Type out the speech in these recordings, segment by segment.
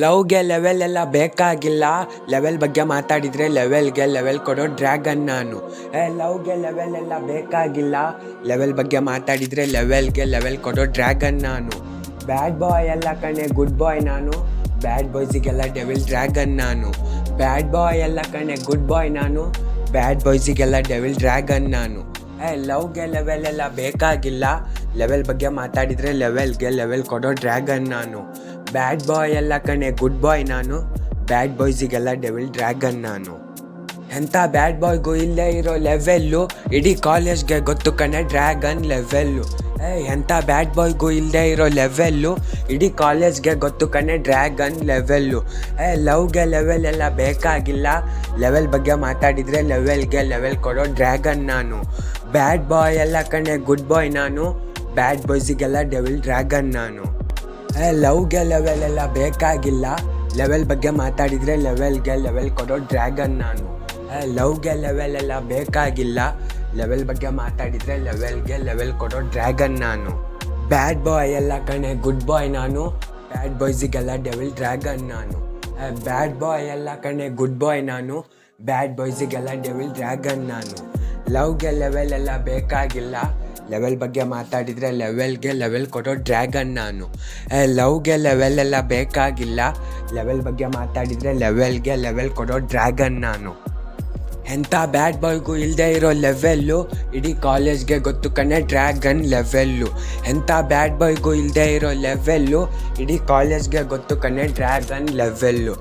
ಲವ್ಗೆ level ಎಲ್ಲ ಬೇಕಾಗಿಲ್ಲ. Level ಬಗ್ಗೆ ಮಾತಾಡಿದರೆ ಲೆವೆಲ್ಗೆ ಲೆವೆಲ್ ಕೊಡೋ ಡ್ರ್ಯಾಗನ್ ನಾನು. ಲವ್ಗೆ ಲೆವೆಲ್ ಎಲ್ಲ ಬೇಕಾಗಿಲ್ಲ. ಲೆವೆಲ್ ಬಗ್ಗೆ ಮಾತಾಡಿದರೆ ಲೆವೆಲ್ಗೆ ಲೆವೆಲ್ ಕೊಡೋ ಡ್ರ್ಯಾಗನ್ ನಾನು. ಬ್ಯಾಡ್ ಬಾಯ್ ಎಲ್ಲ ಕಣೆ ಗುಡ್ ಬಾಯ್ ನಾನು. ಬ್ಯಾಡ್ ಬಾಯ್ಸಿಗೆಲ್ಲ ಡೆವಿಲ್ ಡ್ರ್ಯಾಗನ್ ನಾನು. ಬ್ಯಾಡ್ ಬಾಯ್ ಎಲ್ಲ ಕಣೆ ಗುಡ್ ಬಾಯ್ ನಾನು. ಬ್ಯಾಡ್ ಬಾಯ್ಸಿಗೆಲ್ಲ ಡೆವಿಲ್ ಡ್ರ್ಯಾಗನ್ ನಾನು. ಲವ್ಗೆ ಲೆವೆಲ್ ಎಲ್ಲ ಬೇಕಾಗಿಲ್ಲ. ಲೆವೆಲ್ ಬಗ್ಗೆ ಮಾತಾಡಿದರೆ ಲೆವೆಲ್ಗೆ ಲೆವೆಲ್ ಕೊಡೋ ಡ್ರ್ಯಾಗನ್ ನಾನು. ಬ್ಯಾಡ್ ಬಾಯ್ ಎಲ್ಲ ಕಣೆ ಗುಡ್ ಬಾಯ್ ನಾನು. ಬ್ಯಾಡ್ ಬಾಯ್ಸಿಗೆಲ್ಲ ಡೆವಿಲ್ ಡ್ರ್ಯಾಗನ್ ನಾನು. ಎಂಥ ಬ್ಯಾಡ್ ಬಾಯ್ಗೂ ಇಲ್ಲೇ ಇರೋ ಲೆವೆಲ್ಲು ಇಡೀ ಕಾಲೇಜ್ಗೆ ಗೊತ್ತು ಕಣೆ ಡ್ರ್ಯಾಗನ್ ಲೆವೆಲ್ಲು. ಎಂಥ ಬ್ಯಾಡ್ ಬಾಯ್ಗೂ ಇಲ್ಲದೆ ಇರೋ ಲೆವೆಲ್ಲು ಇಡೀ ಕಾಲೇಜ್ಗೆ ಗೊತ್ತು ಕಣೆ ಡ್ರ್ಯಾಗನ್ ಲೆವೆಲ್ಲು. ಲವ್ಗೆ ಲೆವೆಲ್ ಎಲ್ಲ ಬೇಕಾಗಿಲ್ಲ. ಲೆವೆಲ್ ಬಗ್ಗೆ ಮಾತಾಡಿದರೆ ಲೆವೆಲ್ಗೆ ಲೆವೆಲ್ ಕೊಡೋ ಡ್ರ್ಯಾಗನ್ ನಾನು. ಬ್ಯಾಡ್ ಬಾಯ್ ಎಲ್ಲ ಕಣೆ ಗುಡ್ ಬಾಯ್ ನಾನು. ಬ್ಯಾಡ್ ಬಾಯ್ಸಿಗೆಲ್ಲ ಡೆವಿಲ್ ಡ್ರ್ಯಾಗನ್ ನಾನು. ಲವ್ಗೆ ಲೆವೆಲ್ ಎಲ್ಲ ಬೇಕಾಗಿಲ್ಲ. ಲೆವೆಲ್ ಬಗ್ಗೆ ಮಾತಾಡಿದರೆ ಲೆವೆಲ್ಗೆ ಲೆವೆಲ್ ಕೊಡೋ ಡ್ರ್ಯಾಗನ್ ನಾನು. ಲವ್ಗೆ ಲೆವೆಲ್ ಎಲ್ಲ ಬೇಕಾಗಿಲ್ಲ. ಲೆವೆಲ್ ಬಗ್ಗೆ ಮಾತಾಡಿದರೆ ಲೆವೆಲ್ಗೆ ಲೆವೆಲ್ ಕೊಡೋ ಡ್ರ್ಯಾಗನ್ ನಾನು. ಬ್ಯಾಡ್ ಬಾಯ್ ಎಲ್ಲ ಕಣೆ ಗುಡ್ ಬಾಯ್ ನಾನು. ಬ್ಯಾಡ್ ಬಾಯ್ಸಿಗೆಲ್ಲ ಡೆವಿಲ್ ಡ್ರ್ಯಾಗನ್ ನಾನು. ಬ್ಯಾಡ್ ಬಾಯ್ ಎಲ್ಲ ಕಣೆ ಗುಡ್ ಬಾಯ್ ನಾನು. ಬ್ಯಾಡ್ ಬಾಯ್ಸಿಗೆಲ್ಲ ಡೆವಿಲ್ ಡ್ರ್ಯಾಗನ್ ನಾನು. ಲವ್ಗೆ ಲೆವೆಲ್ ಎಲ್ಲ ಬೇಕಾಗಿಲ್ಲ. ಲೆವೆಲ್ ಬಗ್ಗೆ ಮಾತಾಡಿದರೆ ಲೆವೆಲ್ಗೆ ಲೆವೆಲ್ ಕೊಡೋ ಡ್ರ್ಯಾಗನ್ ನಾನು. ಲವ್ಗೆ ಲೆವೆಲ್ ಎಲ್ಲ ಬೇಕಾಗಿಲ್ಲ. ಲೆವೆಲ್ ಬಗ್ಗೆ ಮಾತಾಡಿದರೆ ಲೆವೆಲ್ಗೆ ಲೆವೆಲ್ ಕೊಡೋ ಡ್ರ್ಯಾಗನ್ ನಾನು. ಎಂಥ ಬ್ಯಾಡ್ ಬಾಯ್ಗೂ ಇಲ್ಲದೆ ಇರೋ ಲೆವೆಲ್ಲು ಇಡೀ ಕಾಲೇಜ್ಗೆ ಗೊತ್ತು ಕಣೆ ಡ್ರ್ಯಾಗನ್ ಲೆವೆಲ್ಲು. ಎಂಥ ಬ್ಯಾಡ್ ಬಾಯ್ಗೂ ಇಲ್ಲದೆ ಇರೋ ಲೆವೆಲ್ಲು ಇಡೀ ಕಾಲೇಜ್ಗೆ ಗೊತ್ತು ಕಣೆ ಡ್ರ್ಯಾಗನ್ ಲೆವೆಲ್ಲು.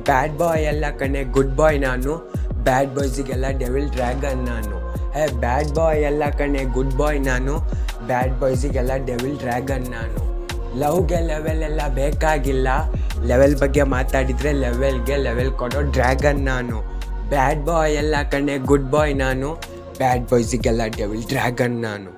ಬ್ಯಾಡ್ ಬಾಯ್ ಎಲ್ಲ ಕಣೆ ಗುಡ್ ಬಾಯ್ ನಾನು. ಬ್ಯಾಡ್ ಬಾಯ್ಸಿಗೆಲ್ಲ ಡೆವಿಲ್ ಡ್ರ್ಯಾಗನ್ ನಾನು. ಬ್ಯಾಡ್ ಬಾಯ್ ಎಲ್ಲ ಕಣೆ ಗುಡ್ ಬಾಯ್ ನಾನು. ಬ್ಯಾಡ್ ಬಾಯ್ಸಿಗೆಲ್ಲ ಡೆವಿಲ್ ಡ್ರ್ಯಾಗನ್ ನಾನು. ಲವ್ಗೆ ಲೆವೆಲ್ ಎಲ್ಲ ಬೇಕಾಗಿಲ್ಲ. ಲೆವೆಲ್ ಬಗ್ಗೆ ಮಾತಾಡಿದರೆ ಲೆವೆಲ್ಗೆ ಲೆವೆಲ್ ಕೊಡೋ ಡ್ರ್ಯಾಗನ್ ನಾನು. ಬ್ಯಾಡ್ ಬಾಯ್ ಎಲ್ಲ ಕಣೆ ಗುಡ್ ಬಾಯ್ ನಾನು. ಬ್ಯಾಡ್ ಬಾಯ್ಸಿಗೆಲ್ಲ ಡೆವಿಲ್ ಡ್ರ್ಯಾಗನ್ ನಾನು.